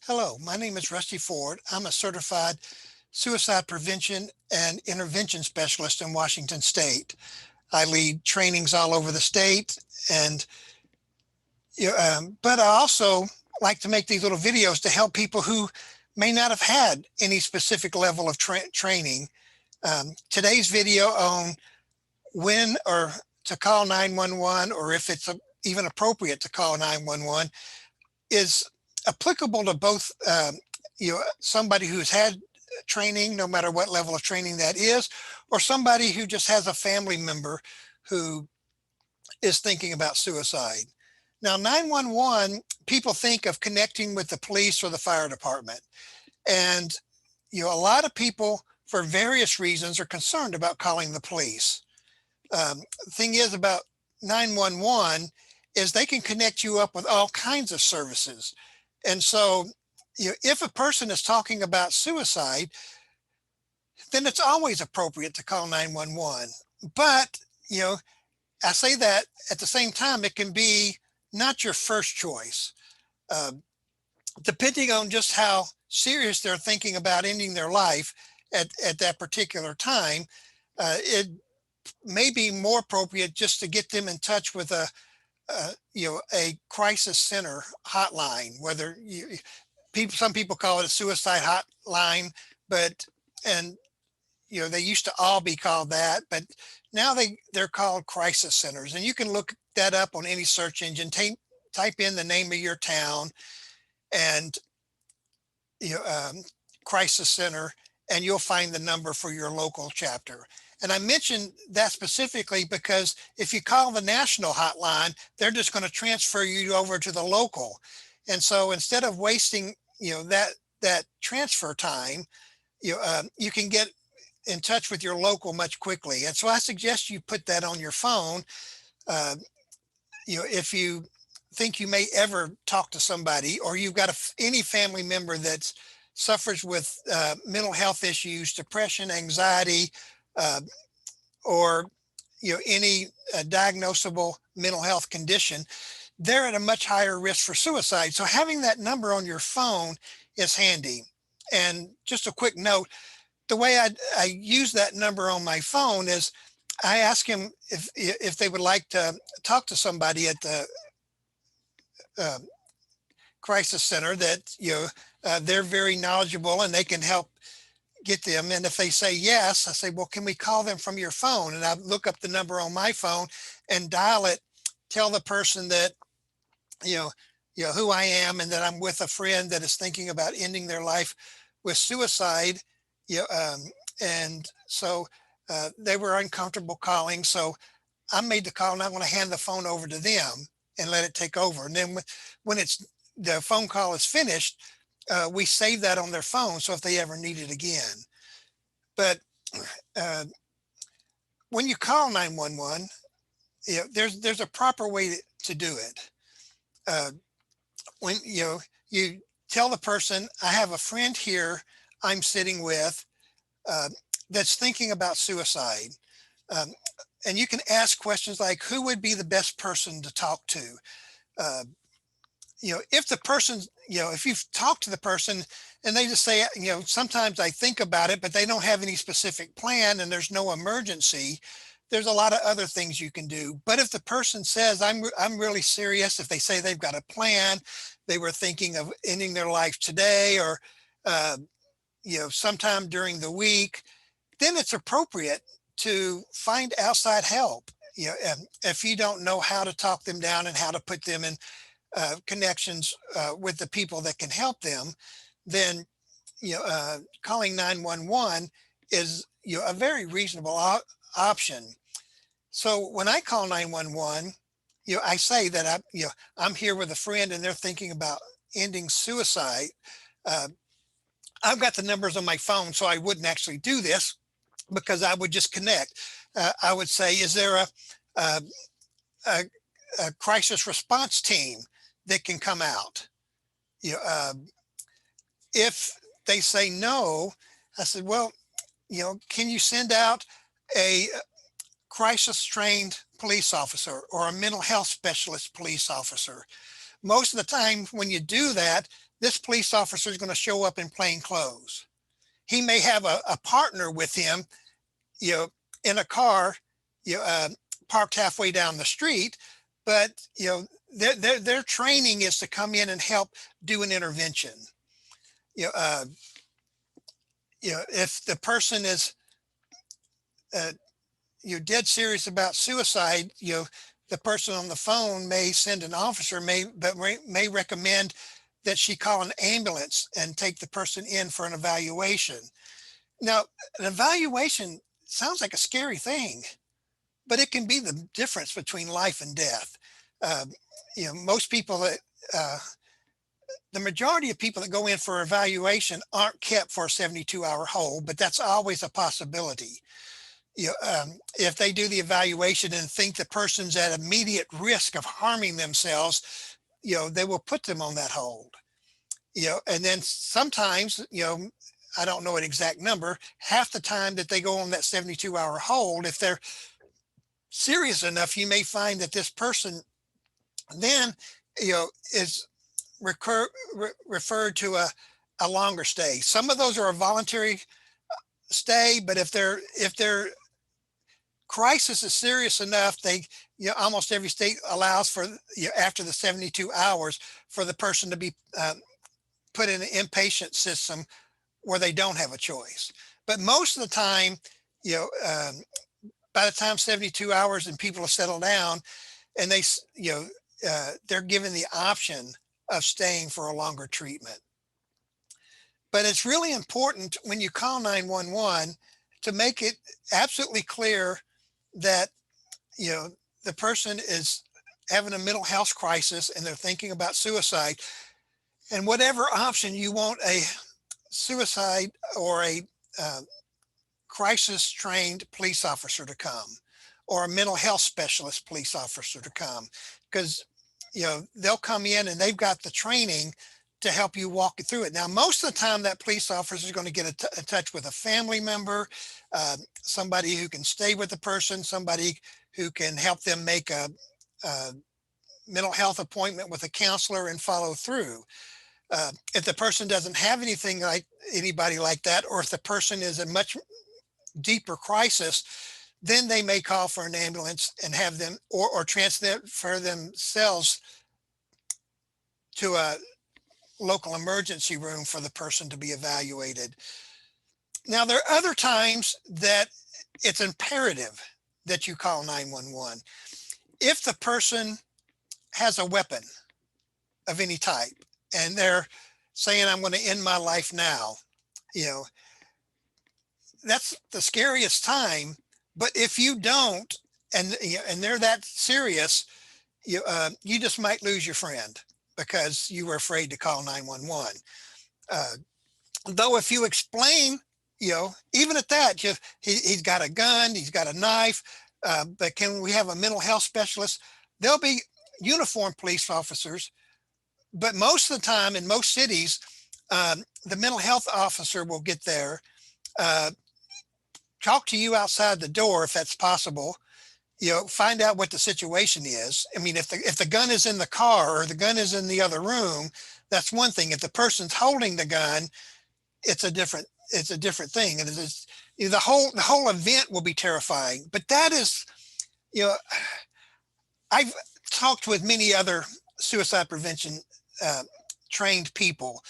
Hello, my name is Rusty Ford. I'm a certified suicide prevention and intervention specialist in Washington State. I lead trainings all over the state, and but I also like to make these little videos to help people who may not have had any specific level of training. Today's video on when or to call 911, or if it's even appropriate to call 911, is applicable to both somebody who's had training, no matter what level of training that is, or somebody who just has a family member who is thinking about suicide. Now, 911, people think of connecting with the police or the fire department. And a lot of people, for various reasons, are concerned about calling the police. The thing is about 911 is they can connect you up with all kinds of services. And so, if a person is talking about suicide, then it's always appropriate to call 911. But, I say that at the same time, it can be not your first choice. Uh, Depending on just how serious they're thinking about ending their life at that particular time, it may be more appropriate just to get them in touch with a crisis center hotline. Whether some people call it a suicide hotline, but and they used to all be called that, but now they're called crisis centers, and you can look that up on any search engine. Type in the name of your town and you know, um, crisis center, and you'll find the number for your local chapter. And I mentioned that specifically because if you call the national hotline, they're just going to transfer you over to the local. And so instead of wasting, that transfer time, you can get in touch with your local much quickly. And so I suggest you put that on your phone. Uh, if you think you may ever talk to somebody, or you've got any family member that suffers with mental health issues, depression, anxiety, uh, or any diagnosable mental health condition, they're at a much higher risk for suicide. So having that number on your phone is handy. And just a quick note, the way I use that number on my phone is I ask him if they would like to talk to somebody at the uh, crisis center that they're very knowledgeable and they can help get them. And if they say yes, I say, well, can we call them from your phone? And I look up the number on my phone and dial it, tell the person that you know who I am, and that I'm with a friend that is thinking about ending their life with suicide. you know, um, and so they were uncomfortable calling, so I made the call, and I'm going to hand the phone over to them and let it take over. And then when it's the phone call is finished, we save that on their phone, so if they ever need it again. But uh, when you call 911, there's a proper way to do it. Uh, when you tell the person, I have a friend here I'm sitting with uh, that's thinking about suicide. Um, and you can ask questions like, who would be the best person to talk to? Uh, if the person, if you've talked to the person and they just say, sometimes I think about it, but they don't have any specific plan and there's no emergency, there's a lot of other things you can do. But if the person says, I'm really serious, if they say they've got a plan, they were thinking of ending their life today, or, uh, sometime during the week, then it's appropriate to find outside help. If you don't know how to talk them down and how to put them in connections with the people that can help them, then calling 911 is a very reasonable option. So when I call 911, I say that I'm here with a friend and they're thinking about ending suicide. Uh, I've got the numbers on my phone, so I wouldn't actually do this because I would just connect. I would say, is there a, a, a crisis response team that can come out? You know, uh, if they say no, I said, well, can you send out a crisis trained police officer or a mental health specialist police officer? most of the time when you do that, this police officer is going to show up in plain clothes. He may have a partner with him, you know, in a car, you know, parked halfway down the street, but you know, their training is to come in and help do an intervention. You know, uh, if the person is uh, you're dead serious about suicide, the person on the phone may send an officer, may recommend that she call an ambulance and take the person in for an evaluation. Now, an evaluation sounds like a scary thing, but it can be the difference between life and death. Uh, most people that the majority of people that go in for evaluation aren't kept for a 72-hour hold, but that's always a possibility. If they do the evaluation and think the person's at immediate risk of harming themselves, they will put them on that hold. And then sometimes, I don't know an exact number, half the time that they go on that 72-hour hold, if they're serious enough, you may find that this person then, is referred to a longer stay. Some of those are a voluntary stay, but if their crisis is serious enough, they, almost every state allows for, after the 72 hours for the person to be put in an inpatient system where they don't have a choice. But most of the time, by the time 72 hours and people have settled down, and they're given the option of staying for a longer treatment. But it's really important when you call 911 to make it absolutely clear that, the person is having a mental health crisis and they're thinking about suicide. And whatever option you want a suicide or a crisis trained police officer to come, or a mental health specialist police officer to come, because they'll come in and they've got the training to help you walk through it. Now, most of the time that police officer is going to get in touch with a family member, somebody who can stay with the person, somebody who can help them make a mental health appointment with a counselor and follow through. If the person doesn't have anything like anybody like that, or if the person is in much deeper crisis, then they may call for an ambulance and have them or transfer themselves to a local emergency room for the person to be evaluated. Now, there are other times that it's imperative that you call 911. If the person has a weapon of any type and they're saying, I'm going to end my life now, that's the scariest time. But if you don't, and they're that serious, you just might lose your friend because you were afraid to call 911. Though if you explain, even at that, he's got a gun, he's got a knife, but can we have a mental health specialist? There'll be uniformed police officers, but most of the time in most cities, the mental health officer will get there, talk to you outside the door if that's possible, find out what the situation is. I mean, if the gun is in the car or the gun is in the other room, that's one thing. If the person's holding the gun, it's a different thing. And it's, the whole event will be terrifying. But that is, I've talked with many other suicide prevention trained people,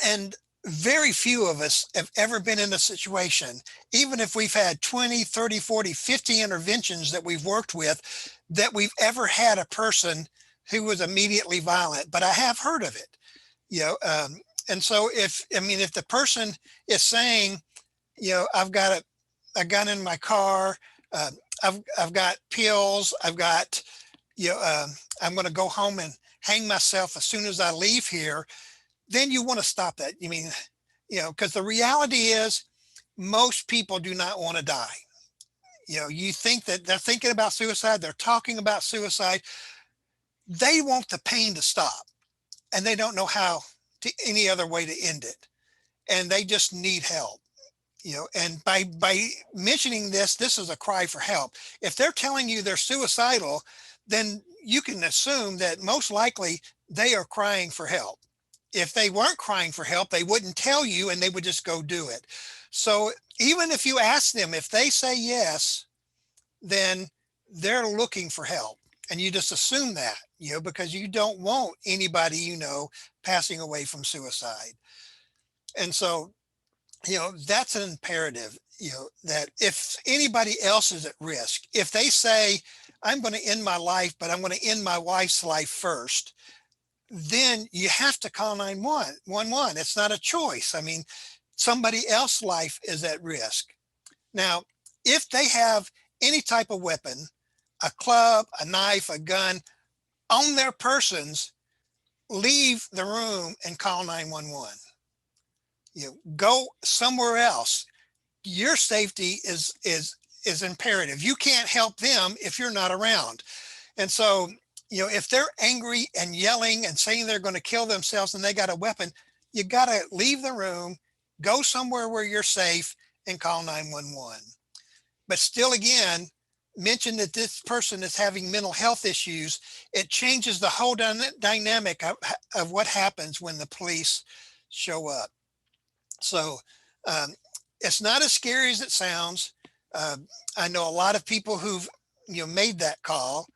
and very few of us have ever been in a situation, even if we've had 20, 30, 40, 50 interventions that we've worked with, that we've ever had a person who was immediately violent. But I have heard of it, and so if the person is saying, I've got a gun in my car, I've got pills, I've got, I'm going to go home and hang myself as soon as I leave here, then you want to stop that. Because the reality is most people do not want to die. You think that they're thinking about suicide, they're talking about suicide. They want the pain to stop and they don't know how to any other way to end it. And they just need help. And by mentioning this is a cry for help. If they're telling you they're suicidal, then you can assume that most likely they are crying for help. If they weren't crying for help, they wouldn't tell you and they would just go do it. So even if you ask them, if they say yes, then they're looking for help. And you just assume that, because you don't want anybody, passing away from suicide. And so, that's an imperative, that if anybody else is at risk, if they say, I'm going to end my life, but I'm going to end my wife's life first, then you have to call 911. It's not a choice. I mean, somebody else's life is at risk. Now, if they have any type of weapon, a club, a knife, a gun on their persons, leave the room and call 911. Go somewhere else. Your safety is imperative. You can't help them if you're not around. And so, if they're angry and yelling and saying they're going to kill themselves and they got a weapon, you got to leave the room, go somewhere where you're safe, and call 911. But still, again, mention that this person is having mental health issues. It changes the whole dynamic of what happens when the police show up. So um, it's not as scary as it sounds. Uh, I know a lot of people who've made that call,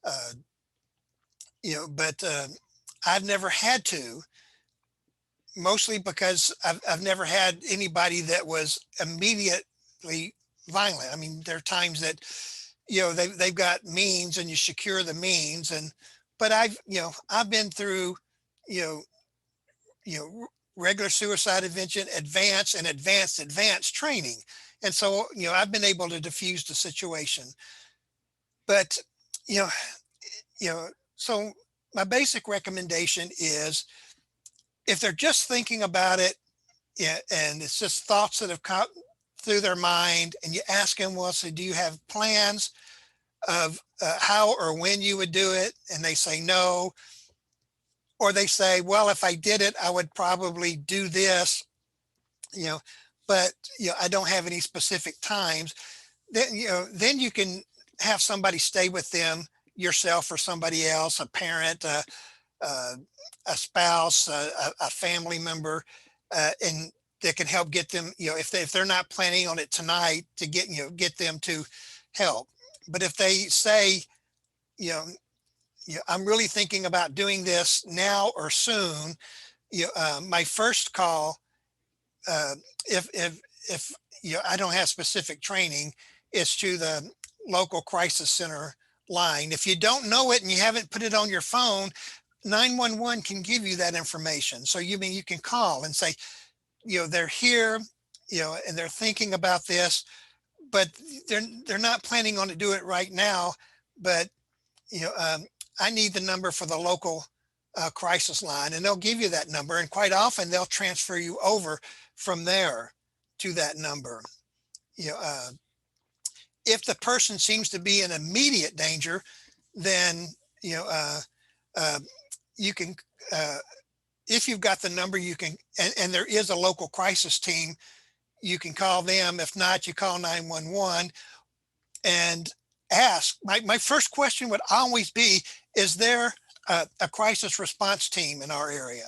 uh, but I've never had to, mostly because I've never had anybody that was immediately violent. I mean, there are times that they've got means and you secure the means, but I've been through you know regular suicide prevention, advanced training, and so I've been able to diffuse the situation. But you know so my basic recommendation is, if they're just thinking about it, and it's just thoughts that have come through their mind, and you ask them, well, so do you have plans of how or when you would do it? And they say no. Or they say, well, if I did it, I would probably do this, but I don't have any specific times. Then you can have somebody stay with them, yourself or somebody else, a parent, uh, a spouse, a family member, and that can help get them, if they're not planning on it tonight, to get them to help. But if they say, I'm really thinking about doing this now or soon, my first call, uh, if I don't have specific training, is to the local crisis center line. If you don't know it and you haven't put it on your phone, 911 can give you that information. So you can call and say, they're here, and they're thinking about this, but they're not planning on to do it right now. But you know, um, I need the number for the local crisis line, and they'll give you that number. And quite often they'll transfer you over from there to that number. You know, uh, if the person seems to be in immediate danger, then you know uh, you can. If you've got the number, you can, and there is a local crisis team, you can call them. If not, you call 911 and ask. My first question would always be, is there a crisis response team in our area?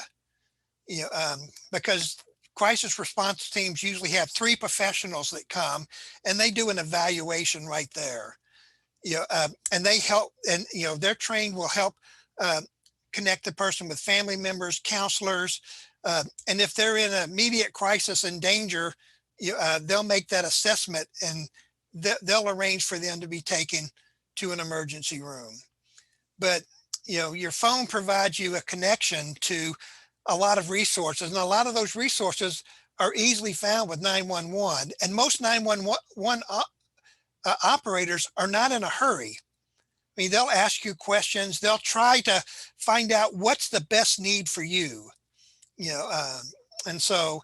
Because crisis response teams usually have three professionals that come and they do an evaluation right there. And they help, and their trained will help uh, connect the person with family members, counselors, and if they're in an immediate crisis and danger, they'll make that assessment, and they'll arrange for them to be taken to an emergency room. But your phone provides you a connection to a lot of resources, and a lot of those resources are easily found with 911. And most 911 operators are not in a hurry. I mean, they'll ask you questions. They'll try to find out what's the best need for you. You know, and so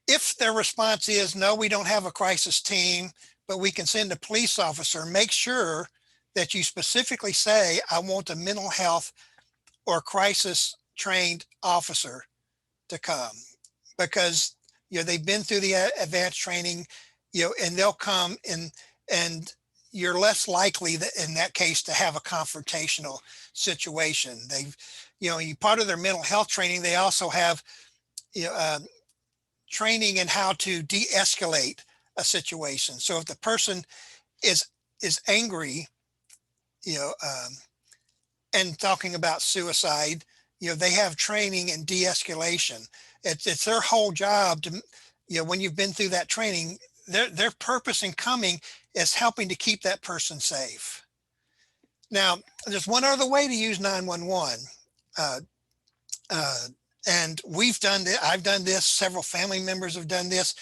if their response is no, we don't have a crisis team, but we can send a police officer, make sure that you specifically say, I want a mental health or crisis trained officer to come, because they've been through the advanced training, and they'll come and you're less likely that in that case to have a confrontational situation. They've, part of their mental health training, they also have, you know, uh, training in how to de-escalate a situation. So if the person is angry, you know, and talking about suicide, they have training in de-escalation. It's their whole job to, when you've been through that training, their purpose in coming is helping to keep that person safe. Now, there's one other way to use 911. Uh, uh, and we've done this. I've done this. Several family members have done this.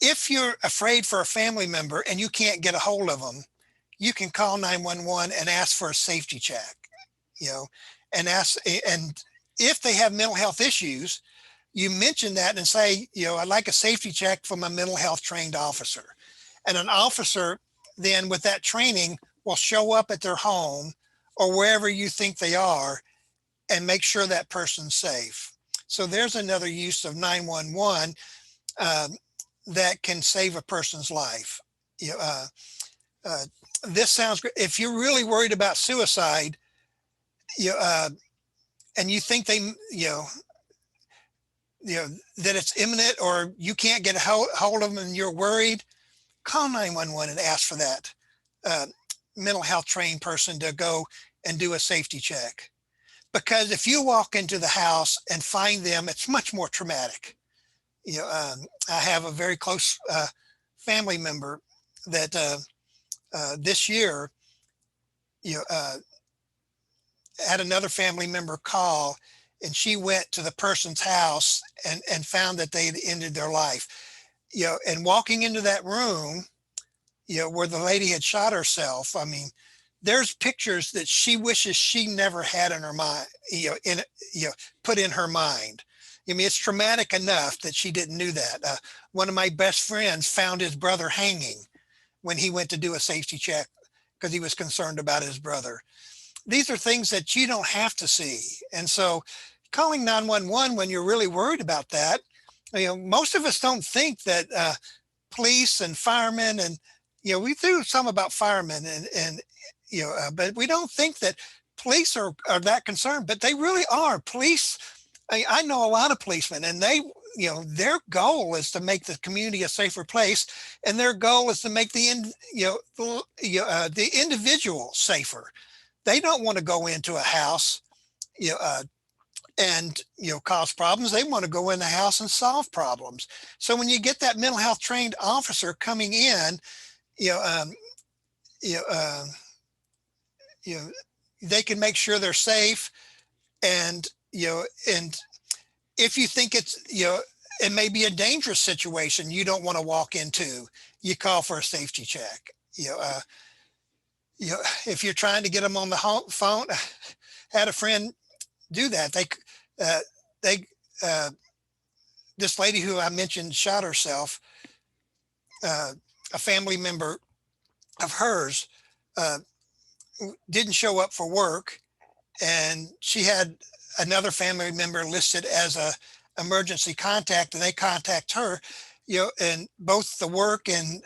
If you're afraid for a family member and you can't get a hold of them, you can call 911 and ask for a safety check, you know, and ask, and if they have mental health issues, you mention that and say, I'd like a safety check from a mental health trained officer. And an officer then with that training will show up at their home or wherever you think they are and make sure that person's safe. So there's another use of 911 that can save a person's life. Uh, this sounds great. If you're really worried about suicide, and you think that it's imminent or you can't get a hold of them and you're worried, call 911 and ask for that mental health trained person to go and do a safety check. Because if you walk into the house and find them, it's much more traumatic. I have a very close family member that this year, had another family member call, and she went to the person's house and found that they had ended their life. And walking into that room, where the lady had shot herself. I mean, there's pictures that she wishes she never had in her mind, put in her mind. I mean, it's traumatic enough that she didn't do that. One of my best friends found his brother hanging when he went to do a safety check because he was concerned about his brother. These are things that you don't have to see. And so calling 911 when you're really worried about that, most of us don't think that police and firemen and, we do some about firemen and but we don't think that police are that concerned, but they really are. Police, I know a lot of policemen, and they, their goal is to make the community a safer place, and their goal is to make the individual safer. They don't want to go into a house, and cause problems. They want to go in the house and solve problems. So when you get that mental health trained officer coming in, they can make sure they're safe, and and if you think it's it may be a dangerous situation you don't want to walk into, you call for a safety check. If you're trying to get them on the phone, had a friend do that. They this lady who I mentioned shot herself. A family member of hers didn't show up for work, and she had another family member listed as a emergency contact, and they contact her, and both the work and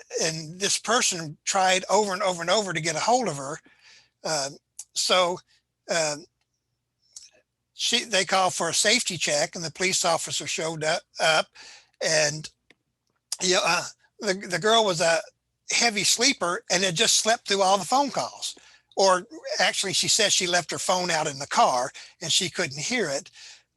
this person tried over and over and over to get a hold of her. So they called for a safety check, and the police officer showed up, and the girl was a heavy sleeper and had just slept through all the phone calls. Or actually, she says she left her phone out in the car and she couldn't hear it.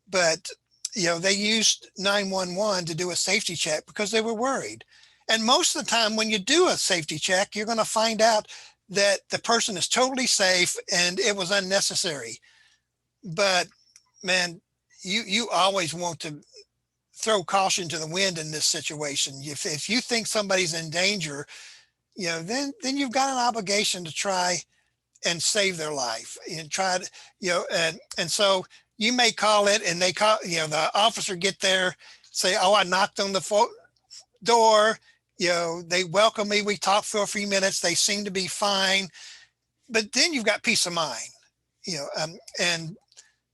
But, they used 911 to do a safety check because they were worried. And most of the time when you do a safety check, you're going to find out that the person is totally safe and it was unnecessary. But man, you always want to throw caution to the wind in this situation. If you think somebody's in danger, then you've got an obligation to try and save their life and try to, and so you may call it and they call, the officer get there, say, oh, I knocked on the door, they welcome me. We talked for a few minutes. They seem to be fine, but then you've got peace of mind,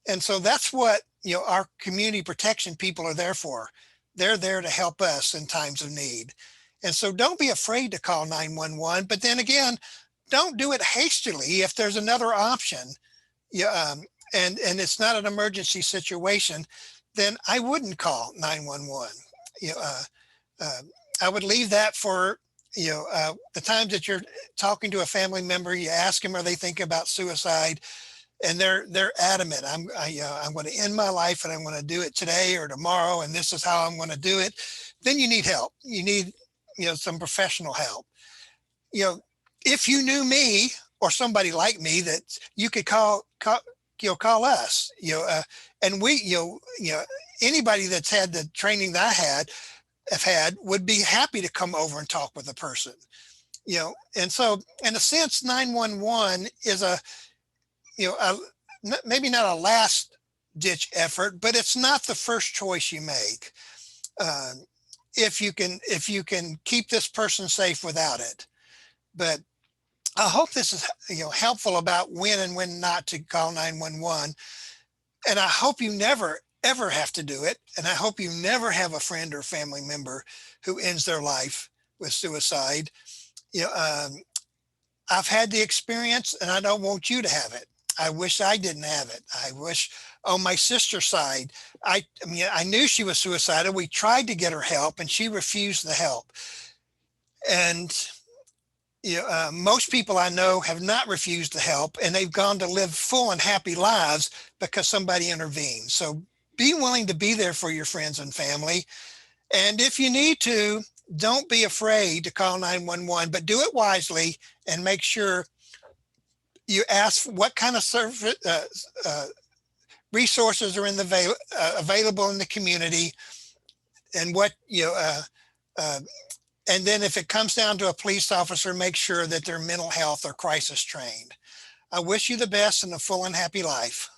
and so that's what, our community protection people are there for. They're there to help us in times of need. And so don't be afraid to call 911. But then again, don't do it hastily. If there's another option, yeah, and it's not an emergency situation, then I wouldn't call 911. You know, uh, I would leave that for, the times that you're talking to a family member. You ask them, are they thinking about suicide? And they're adamant. I'm going to end my life, and I'm going to do it today or tomorrow, and this is how I'm going to do it. Then you need help. You need, some professional help. You know, if you knew me or somebody like me, that you could call us. And we, anybody that's had the training that have had would be happy to come over and talk with a person. And so in a sense, 911 is maybe not a last ditch effort, but it's not the first choice you make. Uh, if you can keep this person safe without it. But I hope this is, helpful about when and when not to call 911. And I hope you never ever have to do it. And I hope you never have a friend or family member who ends their life with suicide. You know, um, I've had the experience, and I don't want you to have it. I wish I didn't have it. I wish on my sister's side, I mean, I knew she was suicidal. We tried to get her help, and she refused the help. And most people I know have not refused the help, and they've gone to live full and happy lives because somebody intervened. So be willing to be there for your friends and family. And if you need to, don't be afraid to call 911, but do it wisely and make sure you ask what kind of service, resources are available in the community, and uh, and then if it comes down to a police officer, make sure that they're mental health or crisis trained. I wish you the best and a full and happy life.